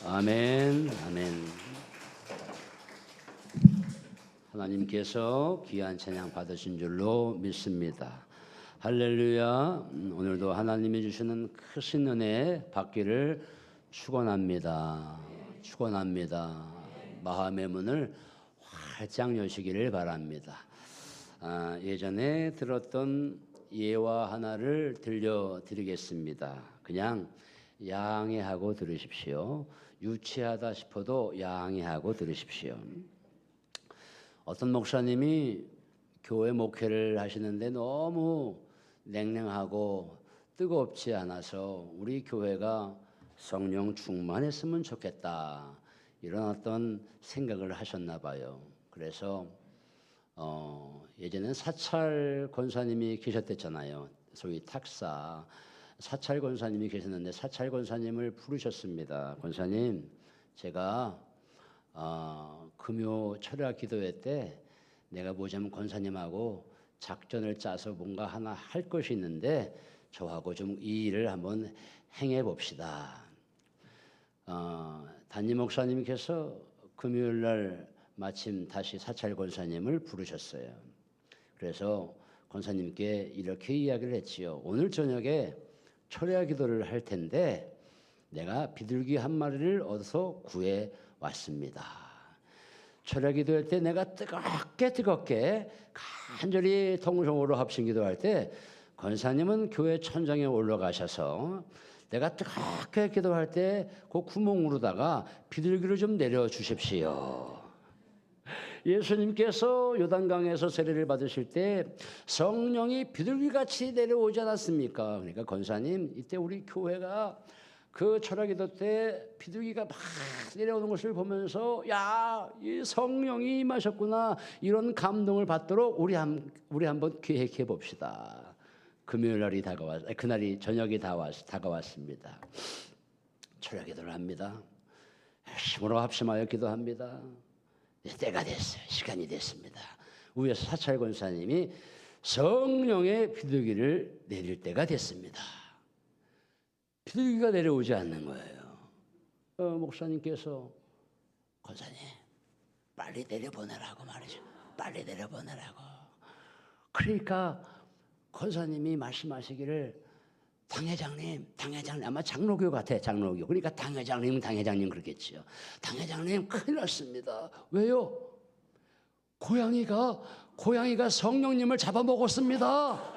아멘, 아멘. 하나님께서 귀한 찬양 받으신 줄로 믿습니다. 할렐루야. 오늘도 하나님이 주시는 크신 은혜 받기를 축원합니다. 축원합니다. 마음의 문을 활짝 여시기를 바랍니다. 예전에 들었던 예화 하나를 들려드리겠습니다. 그냥 양해하고 들으십시오. 유치하다 싶어도 양해하고 들으십시오. 어떤 목사님이 교회 목회를 하시는데 너무 냉랭하고 뜨겁지 않아서 우리 교회가 성령 충만했으면 좋겠다, 이런 어떤 생각을 하셨나 봐요. 그래서 예전엔 사찰 권사님이 계셨댔잖아요. 소위 탁사 사찰 권사님이 계셨는데 사찰 권사님을 부르셨습니다. 권사님, 제가 금요 철야 기도회 때 내가 뭐냐면 권사님하고 작전을 짜서 뭔가 하나 할 것이 있는데 저하고 좀 이 일을 한번 행해 봅시다. 담임 목사님께서 금요일 날 마침 다시 사찰 권사님을 부르셨어요. 그래서 권사님께 이렇게 이야기를 했지요. 오늘 저녁에 철야 기도를 할 텐데 내가 비둘기 한 마리를 얻어서 구해 왔습니다. 철야 기도할 때 내가 뜨겁게 간절히 통성으로 합심 기도할 때 권사님은 교회 천장에 올라가셔서 내가 뜨겁게 기도할 때 그 구멍으로다가 비둘기를 좀 내려 주십시오. 예수님께서 요단강에서 세례를 받으실 때 성령이 비둘기같이 내려오지 않았습니까? 그러니까 권사님, 이때 우리 교회가 그 철야기도 때 비둘기가 막 내려오는 것을 보면서 야, 이 성령이 임하셨구나, 이런 감동을 받도록 우리 한번 기획해 봅시다. 금요일 날이 그날이 저녁이 다가왔습니다. 철야기도를 합니다. 힘으로 합심하여 기도합니다. 때가 됐어요. 시간이 됐습니다. 위에서 사찰 권사님이 성령의 비둘기를 내릴 때가 됐습니다. 비둘기가 내려오지 않는 거예요. 목사님께서 권사님 빨리 내려보내라고 말이죠. 빨리 내려보내라고. 그러니까 권사님이 말씀하시기를 당회장님, 아마 장로교 같아, 장로교. 그러니까 당회장님 그러겠지요. 당회장님, 큰일 났습니다. 왜요? 고양이가 성령님을 잡아먹었습니다.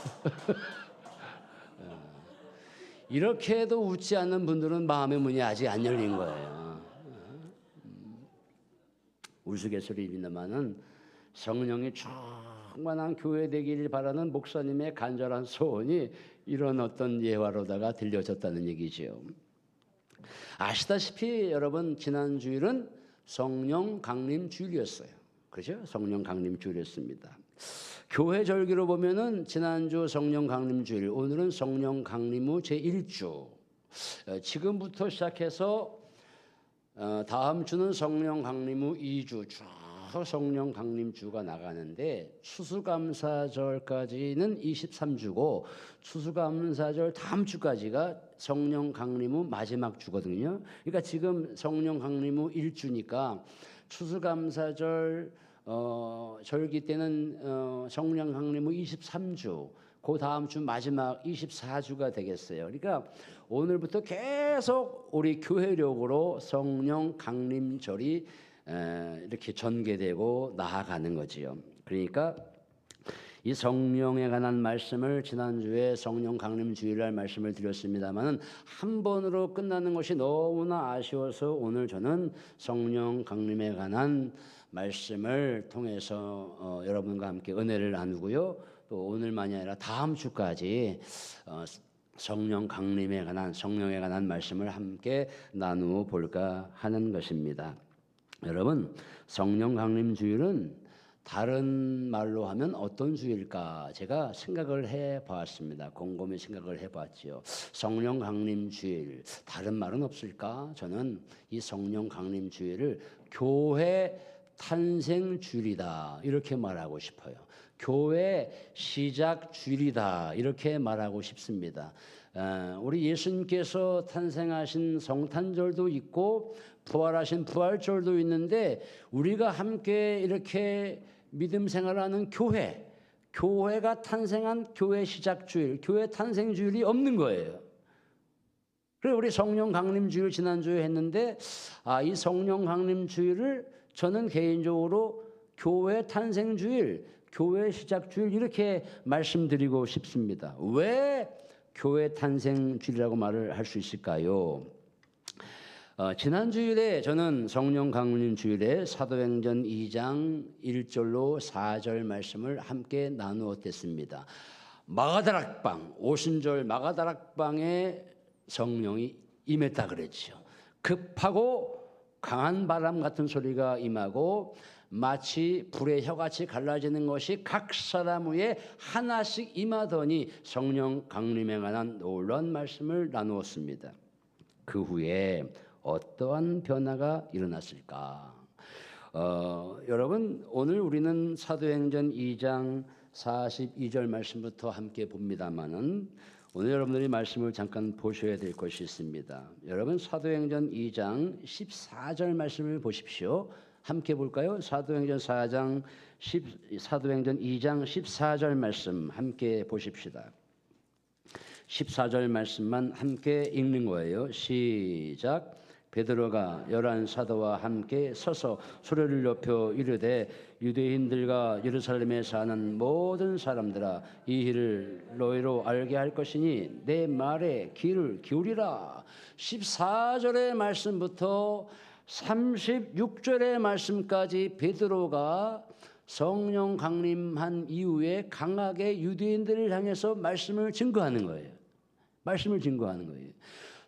이렇게 해도 웃지 않는 분들은 마음의 문이 아직 안 열린 거예요. 우스갯소리입니다마는 성령이 충만한 교회 되기를 바라는 목사님의 간절한 소원이 이런 어떤 예화로다가 들려졌다는 얘기죠. 아시다시피 여러분, 지난 주일은 성령 강림 주일이었어요. 그렇죠? 성령 강림 주일이었습니다. 교회 절기로 보면은 지난주 성령 강림 주일, 오늘은 성령 강림 후 제1주. 지금부터 시작해서 다음 주는 성령 강림 후 2주 쭉 성령 강림 주가 나가는데, 추수감사절까지는 23주고 추수감사절 다음 주까지가 성령 강림 후 마지막 주거든요. 그러니까 지금 성령 강림 후 1주니까 추수감사절 절기 때는 성령 강림 후 23주, 그 다음 주 마지막 24주가 되겠어요. 그러니까 오늘부터 계속 우리 교회력으로 성령 강림절이 이렇게 전개되고 나아가는 거지요. 그러니까 이 성령에 관한 말씀을 지난주에 성령 강림 주일날 말씀을 드렸습니다만은 한 번으로 끝나는 것이 너무나 아쉬워서 오늘 저는 성령 강림에 관한 말씀을 통해서 여러분과 함께 은혜를 나누고요. 또 오늘만이 아니라 다음 주까지 성령 강림에 관한, 성령에 관한 말씀을 함께 나누어 볼까 하는 것입니다. 여러분, 성령 강림 주일은 다른 말로 하면 어떤 주일까? 제가 생각을 해봤습니다. 곰곰이 생각을 해봤지요. 성령 강림 주일, 다른 말은 없을까? 저는 이 성령 강림 주일을 교회 탄생 주일이다, 이렇게 말하고 싶어요. 교회 시작 주일이다, 이렇게 말하고 싶습니다. 우리 예수님께서 탄생하신 성탄절도 있고 부활하신 부활절도 있는데 우리가 함께 이렇게 믿음 생활하는 교회가 탄생한 교회 시작주일, 교회 탄생주일이 없는 거예요. 그래서 우리 성령 강림 주일 지난주에 했는데 이 성령 강림 주일을 저는 개인적으로 교회 탄생 주일, 교회 시작 주일 이렇게 말씀드리고 싶습니다. 왜 교회 탄생 주일이라고 말을 할 수 있을까요? 지난 주일에 저는 성령 강림 주일에 사도행전 2장 1절로 4절 말씀을 함께 나누었습니다. 마가다락방, 오순절 마가다락방에 성령이 임했다 그랬죠. 급하고 강한 바람 같은 소리가 임하고 마치 불의 혀같이 갈라지는 것이 각 사람 위에 하나씩 임하더니 성령 강림에 관한 놀라운 말씀을 나누었습니다. 그 후에 어떠한 변화가 일어났을까? 여러분 오늘 우리는 사도행전 2장 42절 말씀부터 함께 봅니다마는 오늘 여러분들이 말씀을 잠깐 보셔야 될 것이 있습니다. 여러분 사도행전 2장 14절 말씀을 보십시오. 함께 볼까요? 사도행전 2장 14절 말씀 함께 보십시다. 14절 말씀만 함께 읽는 거예요. 시작. 베드로가 11 사도와 함께 서서 소리를 높여 이르되 유대인들과 예루살렘에 사는 모든 사람들아 이 일을 너희로 알게 할 것이니 내 말에 귀를 기울이라. 14절의 말씀부터 36절의 말씀까지 베드로가 성령 강림한 이후에 강하게 유대인들을 향해서 말씀을 증거하는 거예요.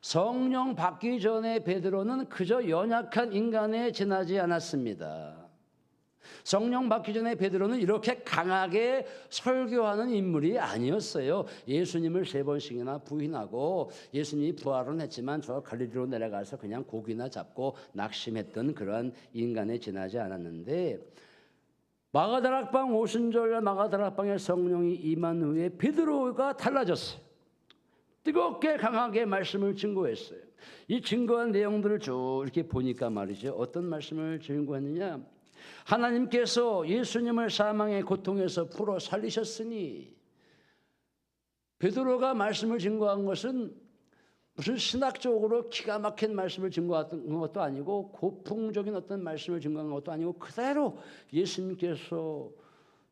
성령 받기 전에 베드로는 그저 연약한 인간에 지나지 않았습니다. 성령 받기 전에 베드로는 이렇게 강하게 설교하는 인물이 아니었어요. 예수님을 3번씩이나 부인하고 예수님이 부활은 했지만 저 갈릴리로 내려가서 그냥 고기나 잡고 낙심했던 그런 인간에 지나지 않았는데 마가다락방 오순절 마가다락방에 성령이 임한 후에 베드로가 달라졌어요. 뜨겁게 강하게 말씀을 증거했어요. 이 증거한 내용들을 쭉 이렇게 보니까 말이죠. 어떤 말씀을 증거했느냐? 하나님께서 예수님을 사망의 고통에서 풀어 살리셨으니 베드로가 말씀을 증거한 것은 무슨 신학적으로 기가 막힌 말씀을 증거한 것도 아니고 고풍적인 어떤 말씀을 증거한 것도 아니고 그대로 예수님께서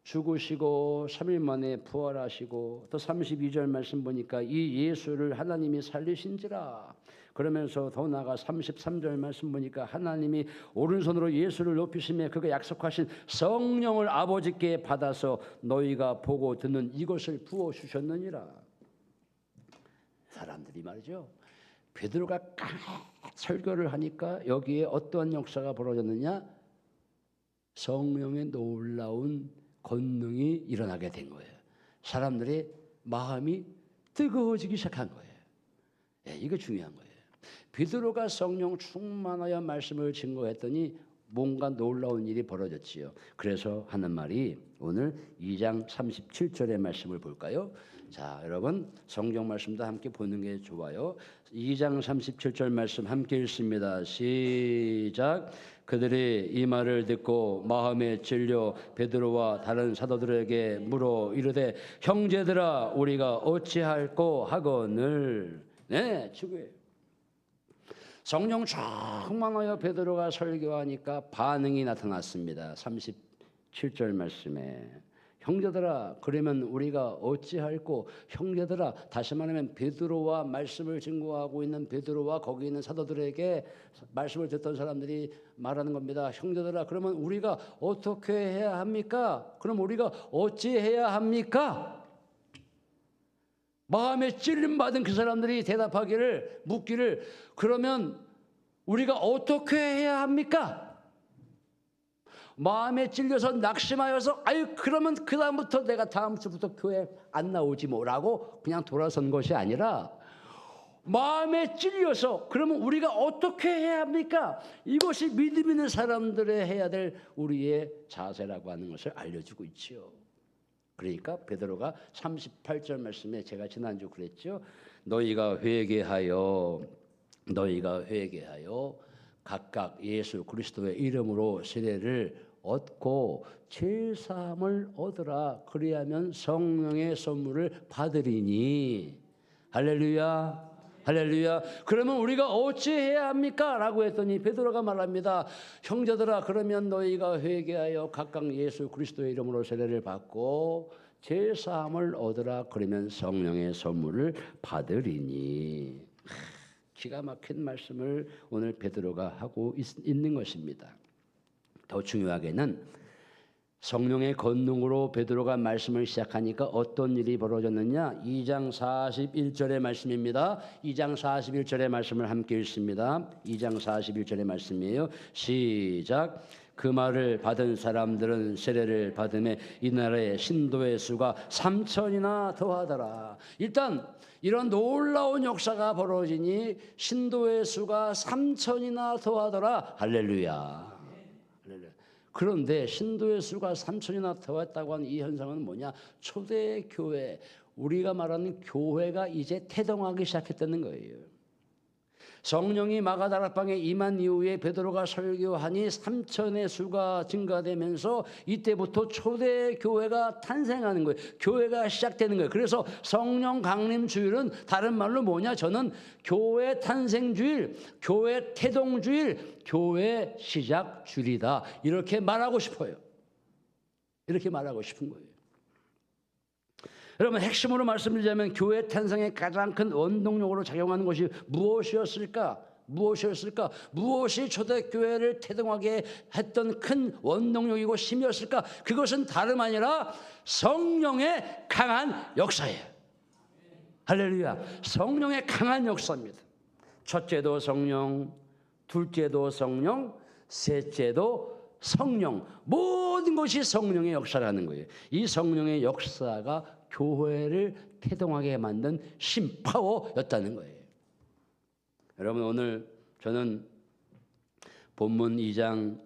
죽으시고 3일 만에 부활하시고 또 32절 말씀 보니까 이 예수를 하나님이 살리신지라 그러면서 더 나아가 33절 말씀 보니까 하나님이 오른손으로 예수를 높이시며 그가 약속하신 성령을 아버지께 받아서 너희가 보고 듣는 이것을 부어주셨느니라. 사람들이 말이죠. 베드로가 설교를 하니까 여기에 어떠한 역사가 벌어졌느냐? 성령의 놀라운 권능이 일어나게 된 거예요. 사람들의 마음이 뜨거워지기 시작한 거예요. 이거 중요한 거예요. 베드로가 성령 충만하여 말씀을 증거했더니 뭔가 놀라운 일이 벌어졌지요. 그래서 하는 말이 오늘 2장 37절의 말씀을 볼까요? 자, 여러분 성경 말씀도 함께 보는 게 좋아요. 2장 37절 말씀 함께 읽습니다. 시작. 그들이 이 말을 듣고 마음에 찔려 베드로와 다른 사도들에게 물어 이르되 형제들아 우리가 어찌할꼬 하거늘. 네, 주구예요. 성령 충만하여 베드로가 설교하니까 반응이 나타났습니다. 37절 말씀에 형제들아 그러면 우리가 어찌할꼬. 형제들아 다시 말하면 베드로와 말씀을 증거하고 있는 베드로와 거기 있는 사도들에게 말씀을 듣던 사람들이 말하는 겁니다. 형제들아 그러면 우리가 어떻게 해야 합니까? 그럼 우리가 어찌해야 합니까? 마음에 찔림 받은 그 사람들이 묻기를 그러면 우리가 어떻게 해야 합니까? 마음에 찔려서 낙심하여서 그러면 그 다음부터 내가 다음 주부터 교회 안 나오지 뭐라고 그냥 돌아선 것이 아니라 마음에 찔려서 그러면 우리가 어떻게 해야 합니까? 이것이 믿음 있는 사람들의 해야 될 우리의 자세라고 하는 것을 알려주고 있지요. 그러니까 베드로가 38절 말씀에 제가 지난주 그랬죠. 너희가 회개하여 각각 예수 그리스도의 이름으로 세례를 얻고 죄사함을 얻으라. 그리하면 성령의 선물을 받으리니. 할렐루야. 할렐루야. 그러면 우리가 어찌해야 합니까? 라고 했더니 베드로가 말합니다. 형제들아, 그러면 너희가 회개하여 각각 예수 그리스도의 이름으로 세례를 받고 죄사함을 얻으라. 그러면 성령의 선물을 받으리니. 기가 막힌 말씀을 오늘 베드로가 하고 있는 것입니다. 더 중요하게는 성령의 권능으로 베드로가 말씀을 시작하니까 어떤 일이 벌어졌느냐? 2장 41절의 말씀입니다. 2장 41절의 말씀을 함께 읽습니다. 2장 41절의 말씀이에요. 시작. 그 말을 받은 사람들은 세례를 받음에 이 나라의 신도의 수가 3천이나 더하더라. 일단 이런 놀라운 역사가 벌어지니 신도의 수가 3천이나 더하더라. 할렐루야. 그런데 신도의 수가 3천이나 더했다고 하는 이 현상은 뭐냐? 초대교회, 우리가 말하는 교회가 이제 태동하기 시작했다는 거예요. 성령이 마가다락방에 임한 이후에 베드로가 설교하니 3천의 수가 증가되면서 이때부터 초대교회가 탄생하는 거예요. 교회가 시작되는 거예요. 그래서 성령 강림 주일은 다른 말로 뭐냐? 저는 교회 탄생 주일, 교회 태동 주일, 교회 시작 주일이다. 이렇게 말하고 싶어요. 이렇게 말하고 싶은 거예요. 여러분, 핵심으로 말씀드리자면 교회 탄생의 가장 큰 원동력으로 작용하는 것이 무엇이었을까? 무엇이 초대교회를 태동하게 했던 큰 원동력이고 힘이었을까? 그것은 다름 아니라 성령의 강한 역사예요. 할렐루야. 성령의 강한 역사입니다. 첫째도 성령, 둘째도 성령, 셋째도 성령. 모든 것이 성령의 역사라는 거예요. 이 성령의 역사가 교회를 태동하게 만든 신파워였다는 거예요. 여러분, 오늘 저는 본문 2장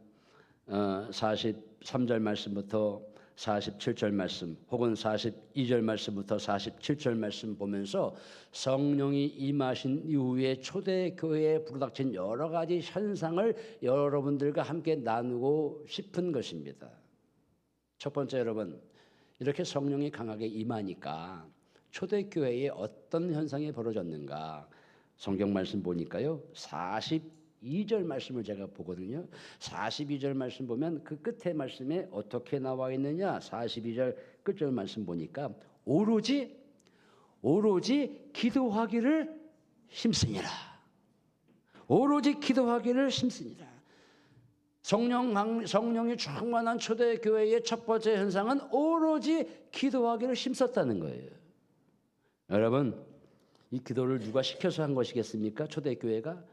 43절 말씀부터 47절 말씀 혹은 42절 말씀부터 47절 말씀 보면서 성령이 임하신 이후에 초대교회에 불어닥친 여러 가지 현상을 여러분들과 함께 나누고 싶은 것입니다. 첫 번째, 여러분, 이렇게 성령이 강하게 임하니까 초대교회에 어떤 현상이 벌어졌는가? 성경 말씀 보니까요, 42절 말씀을 제가 보거든요. 42절 말씀 보면 그 끝에 말씀에 어떻게 나와 있느냐? 42절 끝절 말씀 보니까 오로지 기도하기를 힘쓰니라. 오로지 기도하기를 힘쓰니라. 성령이 충만한 초대교회의 첫 번째 현상은 오로지 기도하기를 힘썼다는 거예요. 여러분, 이 기도를 누가 시켜서 한 것이겠습니까? 초대교회가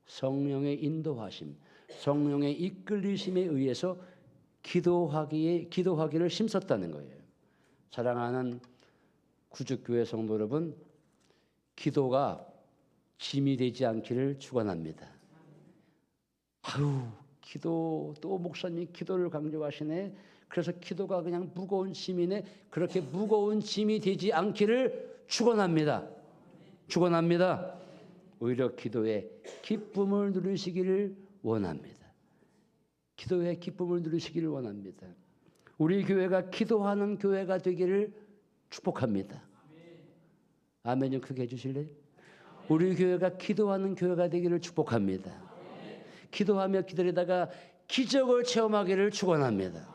성령의 인도하심, 성령의 이끌리심에 의해서 기도하기를 힘썼다는 거예요. 사랑하는 구주교회 성도 여러분, 기도가 짐이 되지 않기를 축원합니다. 기도, 또 목사님 기도를 강조하시네. 그래서 기도가 그냥 무거운 짐이네. 그렇게 무거운 짐이 되지 않기를 축원합니다. 오히려 기도의 기쁨을 누리시기를 원합니다. 기도의 기쁨을 누리시기를 원합니다. 우리 교회가 기도하는 교회가 되기를 축복합니다. 아멘 좀 크게 해주실래요? 우리 교회가 기도하는 교회가 되기를 축복합니다. 기도하며 기다리다가 기적을 체험하기를 축원합니다.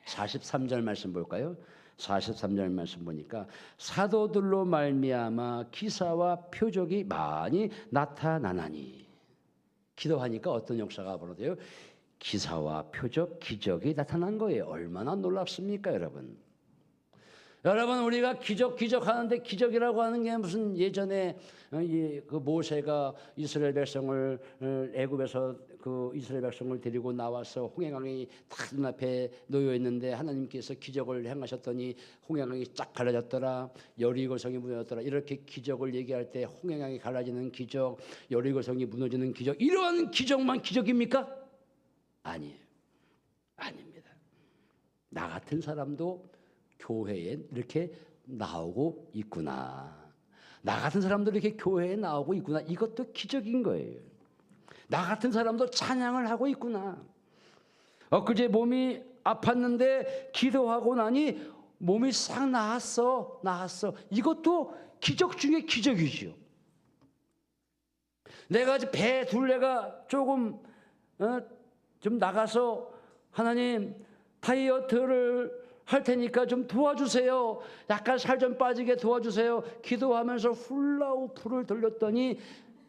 43절 말씀 볼까요? 43절 말씀 보니까 사도들로 말미암아 기사와 표적이 많이 나타나나니. 기도하니까 어떤 역사가 벌어져요? 기사와 표적, 기적이 나타난 거예요. 얼마나 놀랍습니까, 여러분? 여러분, 우리가 기적 하는데 기적이라고 하는 게 무슨 예전에 그 모세가 이스라엘 백성을 애굽에서 그 이스라엘 백성을 데리고 나와서 홍해강이 딱 눈앞에 놓여 있는데 하나님께서 기적을 행하셨더니 홍해강이 쫙 갈라졌더라. 여리고성이 무너졌더라. 이렇게 기적을 얘기할 때 홍해강이 갈라지는 기적, 여리고성이 무너지는 기적, 이러한 기적만 기적입니까? 아니에요. 아닙니다. 나 같은 사람도 교회에 이렇게 나오고 있구나. 나 같은 사람들이 이렇게 교회에 나오고 있구나. 이것도 기적인 거예요. 나 같은 사람도 찬양을 하고 있구나. 엊그제 몸이 아팠는데 기도하고 나니 몸이 싹 나았어. 이것도 기적 중에 기적이지요. 내가 배 둘레가 조금 좀 나가서 하나님 다이어트를 할 테니까 좀 도와주세요. 약간 살 좀 빠지게 도와주세요. 기도하면서 훌라후프를 돌렸더니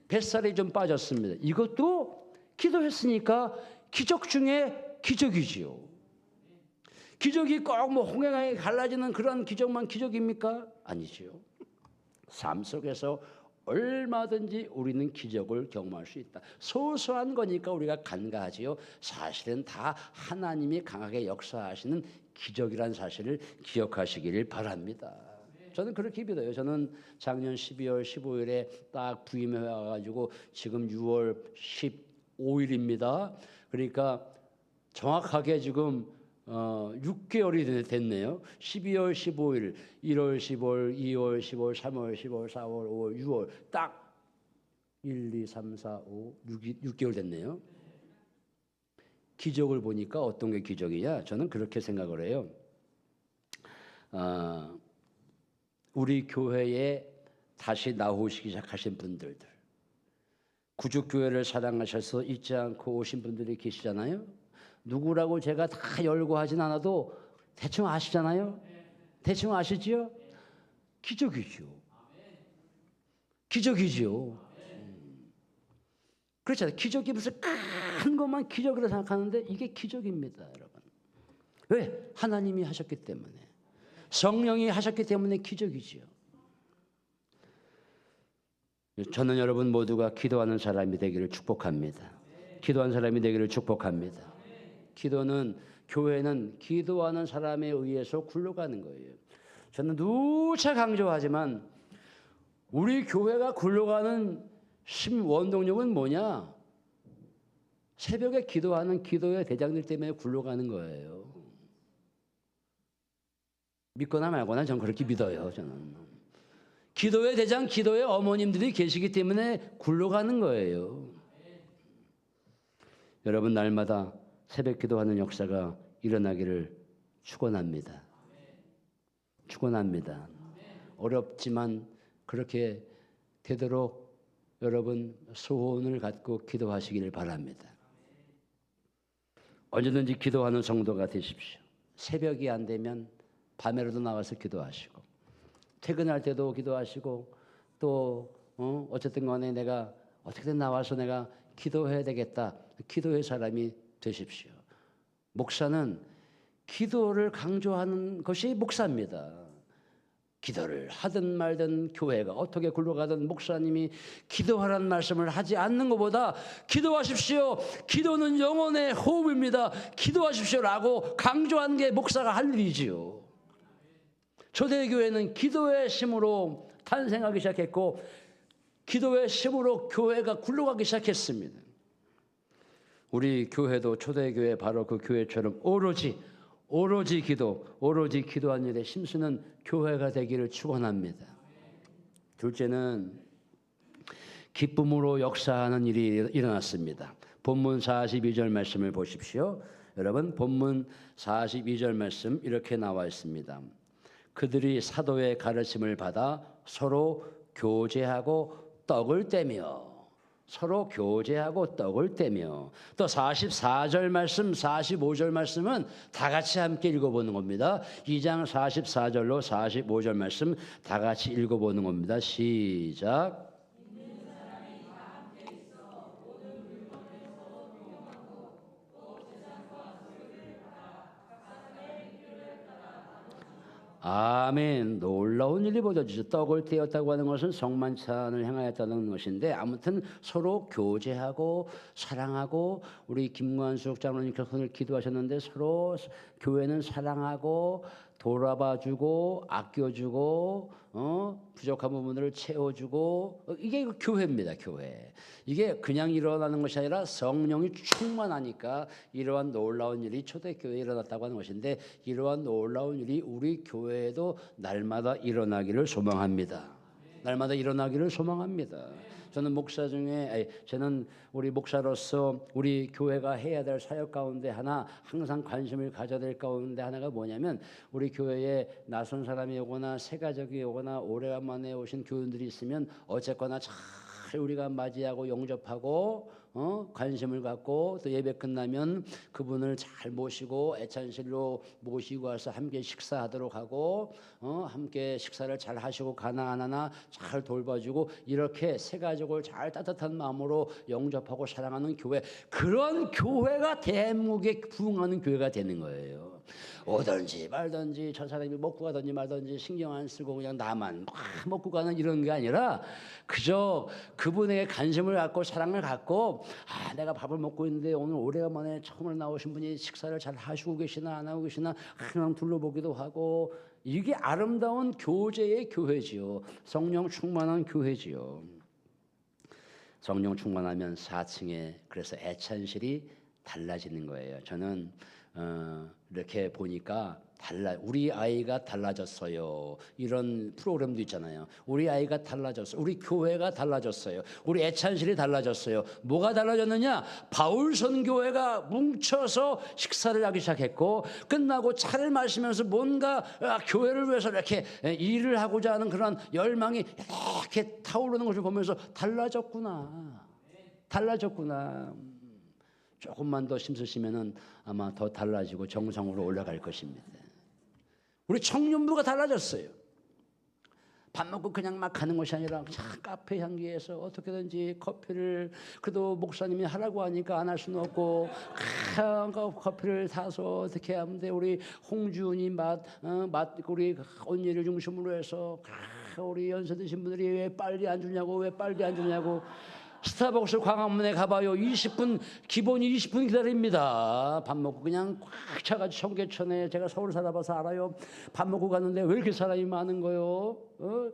뱃살이 좀 빠졌습니다. 이것도 기도했으니까 기적 중에 기적이지요. 기적이 꼭 뭐 홍해강이 갈라지는 그런 기적만 기적입니까? 아니지요. 삶 속에서 얼마든지 우리는 기적을 경험할 수 있다. 소소한 거니까 우리가 간과하지요. 사실은 다 하나님이 강하게 역사하시는 기적이라는 사실을 기억하시기를 바랍니다. 저는 그렇게 믿어요. 저는 작년 12월 15일에 딱 부임해 와가지고 지금 6월 15일입니다. 그러니까 정확하게 지금 6개월이 됐네요. 12월 15일, 1월 15일, 2월 15일, 3월 15일, 4월, 5월, 6월 딱 1, 2, 3, 4, 5, 6개월 됐네요. 기적을 보니까 어떤 게 기적이냐? 저는 그렇게 생각을 해요. 우리 교회에 다시 나오시기 시작하신 분들들, 구주교회를 사랑하셔서 잊지 않고 오신 분들이 계시잖아요. 누구라고 제가 다 열고 하진 않아도 대충 아시잖아요. 대충 아시지요? 기적이죠. 기적이죠. 그렇잖아요. 기적이 무슨 큰 것만 기적으로 생각하는데 이게 기적입니다, 여러분. 왜? 하나님이 하셨기 때문에, 성령이 하셨기 때문에 기적이지요. 저는 여러분 모두가 기도하는 사람이 되기를 축복합니다. 기도하는 사람이 되기를 축복합니다. 기도는, 교회는 기도하는 사람에 의해서 굴러가는 거예요. 저는 누차 강조하지만 우리 교회가 굴러가는 원동력은 뭐냐? 새벽에 기도하는 기도의 대장들 때문에 굴러가는 거예요. 믿거나 말거나 저는 그렇게 믿어요. 저는 기도의 대장, 기도의 어머님들이 계시기 때문에 굴러가는 거예요. 여러분 날마다 새벽 기도하는 역사가 일어나기를 축원합니다. 축원합니다. 어렵지만 그렇게 되도록 여러분 소원을 갖고 기도하시기를 바랍니다. 언제든지 기도하는 성도가 되십시오. 새벽이 안 되면 밤에라도 나와서 기도하시고, 퇴근할 때도 기도하시고, 또 어쨌든 간에 내가 어떻게든 나와서 내가 기도해야 되겠다. 기도의 사람이 되십시오. 목사는 기도를 강조하는 것이 목사입니다. 기도를 하든 말든 교회가 어떻게 굴러가든 목사님이 기도하라는 말씀을 하지 않는 것보다 기도하십시오. 기도는 영혼의 호흡입니다. 기도하십시오라고 강조한 게 목사가 할 일이지요. 초대교회는 기도의 힘으로 탄생하기 시작했고 기도의 힘으로 교회가 굴러가기 시작했습니다. 우리 교회도 초대교회 바로 그 교회처럼 오로지 기도한 일에 힘쓰는 교회가 되기를 축원합니다. 둘째는 기쁨으로 역사하는 일이 일어났습니다. 본문 42절 말씀을 보십시오. 여러분 본문 42절 말씀 이렇게 나와 있습니다. 그들이 사도의 가르침을 받아 서로 교제하고 떡을 떼며 또 44절 말씀, 45절 말씀은 다 같이 함께 읽어보는 겁니다. 2장 44절로 45절 말씀 다 같이 읽어보는 겁니다. 시작. 아멘. 놀라운 일이 벌어지죠. 떡을 떼었다고 하는 것은 성만찬을 행하였다는 것인데 아무튼 서로 교제하고 사랑하고 우리 김관숙 장로님께서 오늘 기도하셨는데 서로 교회는 사랑하고 돌아봐주고 아껴주고 부족한 부분을 채워주고 이게 교회입니다. 교회. 이게 그냥 일어나는 것이 아니라 성령이 충만하니까 이러한 놀라운 일이 초대교회에 일어났다고 하는 것인데 이러한 놀라운 일이 우리 교회에도 날마다 일어나기를 소망합니다. 날마다 일어나기를 소망합니다. 저는 목사 중에 저는 우리 목사로서 우리 교회가 해야 될 사역 가운데 하나 항상 관심을 가져야 될 가운데 하나가 뭐냐면 우리 교회에 낯선 사람이 오거나 새 가족이 오거나 오래간만에 오신 교인들이 있으면 어쨌거나 잘 우리가 맞이하고 영접하고 관심을 갖고 또 예배 끝나면 그분을 잘 모시고 애찬실로 모시고 와서 함께 식사하도록 하고 함께 식사를 잘 하시고 가나 안 하나 잘 돌봐주고 이렇게 새 가족을 잘 따뜻한 마음으로 영접하고 사랑하는 교회, 그런 교회가 대한민국에 부흥하는 교회가 되는 거예요. 오든지 말든지 저 사람이 먹고 가든지 말든지 신경 안 쓰고 그냥 나만 막 먹고 가는 이런 게 아니라 그저 그분에게 관심을 갖고 사랑을 갖고 내가 밥을 먹고 있는데 오늘 오래간만에 처음으로 나오신 분이 식사를 잘 하시고 계시나 안 하고 계시나 그냥 둘러보기도 하고, 이게 아름다운 교제의 교회지요. 성령 충만한 교회지요. 성령 충만하면 4층에 그래서 애찬실이 달라지는 거예요. 저는 이렇게 보니까 우리 아이가 달라졌어요. 이런 프로그램도 있잖아요. 우리 아이가 달라졌어요. 우리 교회가 달라졌어요. 우리 애찬실이 달라졌어요. 뭐가 달라졌느냐? 바울 선교회가 뭉쳐서 식사를 하기 시작했고 끝나고 차를 마시면서 뭔가 교회를 위해서 이렇게 일을 하고자 하는 그런 열망이 이렇게 타오르는 것을 보면서 달라졌구나. 조금만 더 힘쓰시면은 아마 더 달라지고 정상으로 올라갈 것입니다. 우리 청년부가 달라졌어요. 밥 먹고 그냥 막 가는 것이 아니라 카페 향기에서 어떻게든지 커피를, 그래도 목사님이 하라고 하니까 안 할 수는 없고 커피를 사서 어떻게 하면 돼. 우리 홍준이 우리 언니를 중심으로 해서 우리 연세 드신 분들이 왜 빨리 안 주냐고 스타벅스 광화문에 가봐요. 20분 기본이 20분 기다립니다. 밥 먹고 그냥 꽉 차가지고 청계천에, 제가 서울 살아봐서 알아요. 밥 먹고 갔는데 왜 이렇게 사람이 많은 거요?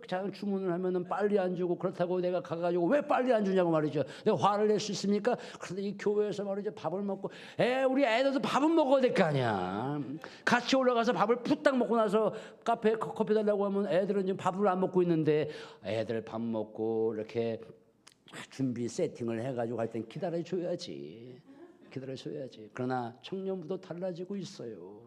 작은 주문을 하면은 빨리 안 주고, 그렇다고 내가 가가지고 왜 빨리 안 주냐고 말이죠. 내가 화를 낼 수 있습니까? 그런데 이 교회에서 말이죠, 밥을 먹고 우리 애들도 밥은 먹어야 될 거 아니야. 같이 올라가서 밥을 푸딱 먹고 나서 카페에 커피 달라고 하면 애들은 지금 밥을 안 먹고 있는데, 애들 밥 먹고 이렇게 준비 세팅을 해가지고 할 땐 기다려줘야지. 그러나 청년부도 달라지고 있어요.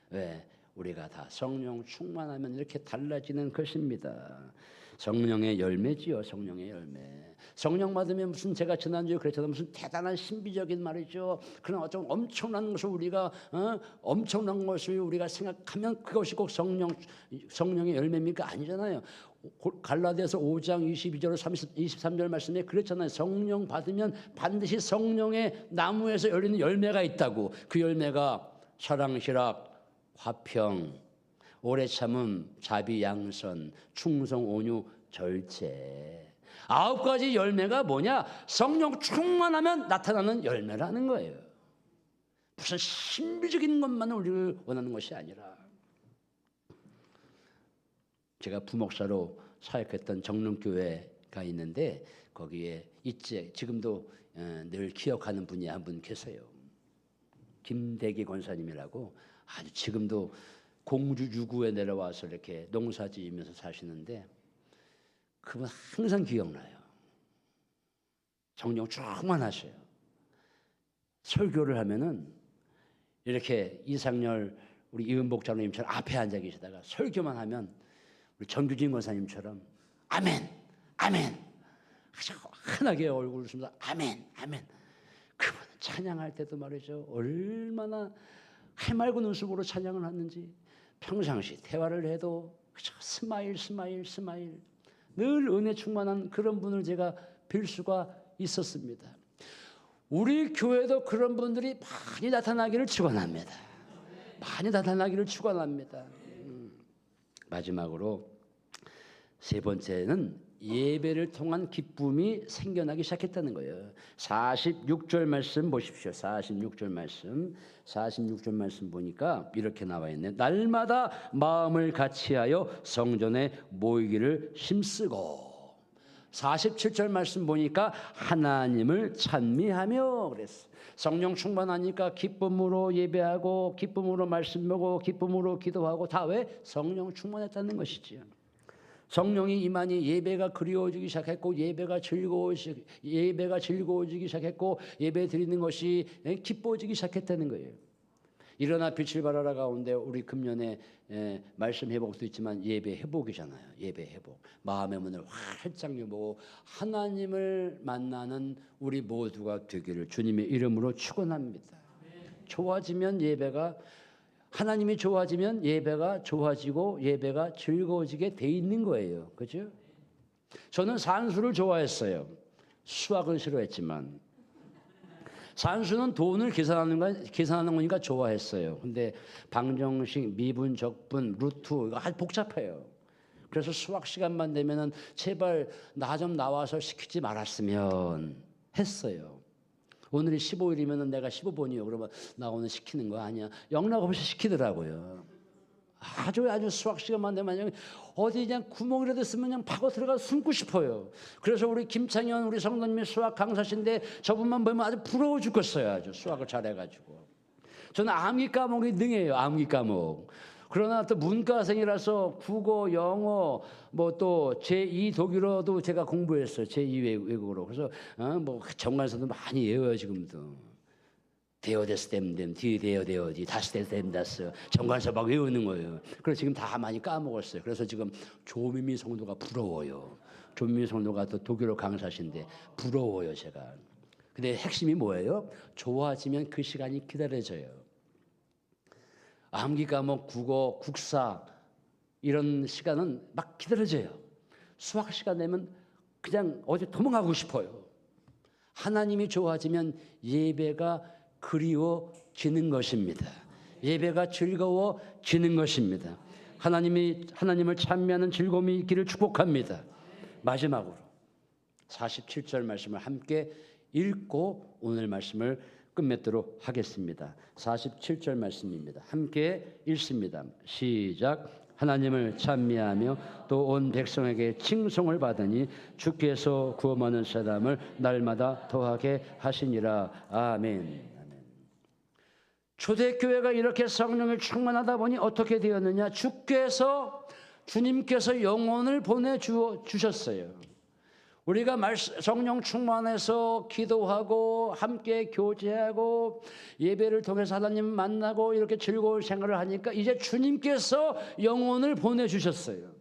왜? 우리가 다 성령 충만하면 이렇게 달라지는 것입니다. 성령의 열매지요. 성령의 열매. 성령 받으면 무슨, 제가 지난주에 그랬잖아요, 무슨 대단한 신비적인 말이죠. 그런 어떤 엄청난 것을 우리가 생각하면 그것이 꼭 성령의 열매입니까? 아니잖아요. 갈라디아서 5장 22절 23절 말씀에 그랬잖아요. 성령 받으면 반드시 성령의 나무에서 열리는 열매가 있다고. 그 열매가 사랑, 희락, 화평, 오래 참음, 자비, 양선, 충성, 온유, 절제. 9가지 열매가 뭐냐? 성령 충만하면 나타나는 열매라는 거예요. 무슨 신비적인 것만 우리를 원하는 것이 아니라, 제가 부목사로 사역했던 정릉교회가 있는데 거기에 지금도 늘 기억하는 분이 한 분 계세요. 김대기 권사님이라고, 아주 지금도 공주 유구에 내려와서 이렇게 농사 지으면서 사시는데 그분 항상 기억나요. 성령 충만하셔요. 설교를 하면은 이렇게 이상열 우리 이은복 장로님처럼 앞에 앉아 계시다가 설교만 하면 우리 정규진 권사님처럼 아멘, 아멘, 아주 환하게 얼굴을 웃으면서 아멘, 아멘. 그분 찬양할 때도 말이죠, 얼마나 해맑은 웃음으로 찬양을 하는지. 평상시 대화를 해도 그저 스마일. 늘 은혜 충만한 그런 분을 제가 뵐 수가 있었습니다. 우리 교회도 그런 분들이 많이 나타나기를 축원합니다. 마지막으로 세 번째는 예배를 통한 기쁨이 생겨나기 시작했다는 거예요. 46절 말씀 보십시오. 46절 말씀 보니까 이렇게 나와 있네. 날마다 마음을 같이하여 성전에 모이기를 힘쓰고. 47절 말씀 보니까 하나님을 찬미하며 그랬어. 성령 충만하니까 기쁨으로 예배하고 기쁨으로 말씀 보고 기쁨으로 기도하고 다 왜? 성령 충만했다는 것이지요. 성령이 임하니 예배가 그리워지기 시작했고 예배가 즐거워지기 시작했고 예배 드리는 것이 기뻐지기 시작했다는 거예요. 일어나 빛을 발하라 가운데 우리 금년에 말씀 회복도 있지만 예배 회복이잖아요. 예배 회복. 마음의 문을 활짝 여보고 하나님을 만나는 우리 모두가 되기를 주님의 이름으로 축원합니다. 좋아지면 예배가 하나님이 좋아지면 예배가 좋아지고 예배가 즐거워지게 돼 있는 거예요. 그렇죠? 저는 산수를 좋아했어요. 수학은 싫어했지만 산수는 돈을 계산하는 거니까 좋아했어요. 근데 방정식, 미분, 적분, 루트 이거 아주 복잡해요. 그래서 수학 시간만 되면은 제발 나 좀 나와서 시키지 말았으면 했어요. 오늘이 15일이면 내가 15번이요. 그러면 나 오늘 시키는 거 아니야. 영락 없이 시키더라고요. 아주 수학 시간만 되면 어디 그냥 구멍이라도 있으면 그냥 파고 들어가서 숨고 싶어요. 그래서 우리 김창현 우리 성도님이 수학 강사신데 저분만 보면 아주 부러워 죽겠어요. 아주 수학을 잘해가지고. 저는 암기 과목이 능해요. 암기 과목. 그러나 또 문과생이라서 국어, 영어, 뭐 또 제2 독일어도 제가 공부했어요. 제2 외국어로. 그래서 뭐 정관에서도 많이 외워요 지금도. 데어데스 댐댐 디 데어데어디 다시 댐다스 정관에서 막 외우는 거예요. 그래서 지금 다 많이 까먹었어요. 그래서 지금 조미미 성도가 부러워요. 조미미 성도가 또 독일어 강사신데 부러워요 제가. 근데 핵심이 뭐예요? 좋아지면 그 시간이 기다려져요. 암기 과목, 국어, 국사 이런 시간은 막 기다려져요. 수학 시간 되면 그냥 어디 도망가고 싶어요. 하나님이 좋아지면 예배가 그리워지는 것입니다. 예배가 즐거워지는 것입니다. 하나님을 찬미하는 즐거움이 있기를 축복합니다. 마지막으로 47절 말씀을 함께 읽고 오늘 말씀을 끝맺도록 하겠습니다. 47절 말씀입니다. 함께 읽습니다. 시작. 하나님을 찬미하며 또 온 백성에게 칭송을 받으니 주께서 구원하는 사람을 날마다 더하게 하시니라. 아멘. 초대교회가 이렇게 성령을 충만하다 보니 어떻게 되었느냐? 주님께서 영혼을 보내주셨어요. 우리가 성령 충만해서 기도하고 함께 교제하고 예배를 통해서 하나님 만나고 이렇게 즐거운 생활을 하니까 이제 주님께서 영혼을 보내주셨어요.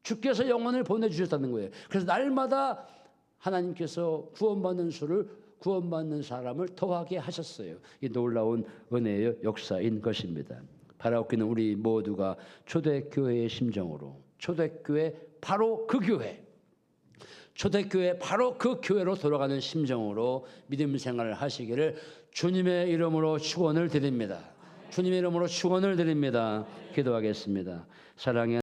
주께서 영혼을 보내주셨다는 거예요. 그래서 날마다 하나님께서 구원받는 사람을 더하게 하셨어요. 이 놀라운 은혜의 역사인 것입니다. 바라옵기는 우리 모두가 초대교회의 심정으로 초대교회 바로 그 교회 초대교회 바로 그 교회로 돌아가는 심정으로 믿음 생활을 하시기를 주님의 이름으로 축원을 드립니다. 주님의 이름으로 축원을 드립니다. 기도하겠습니다. 사랑의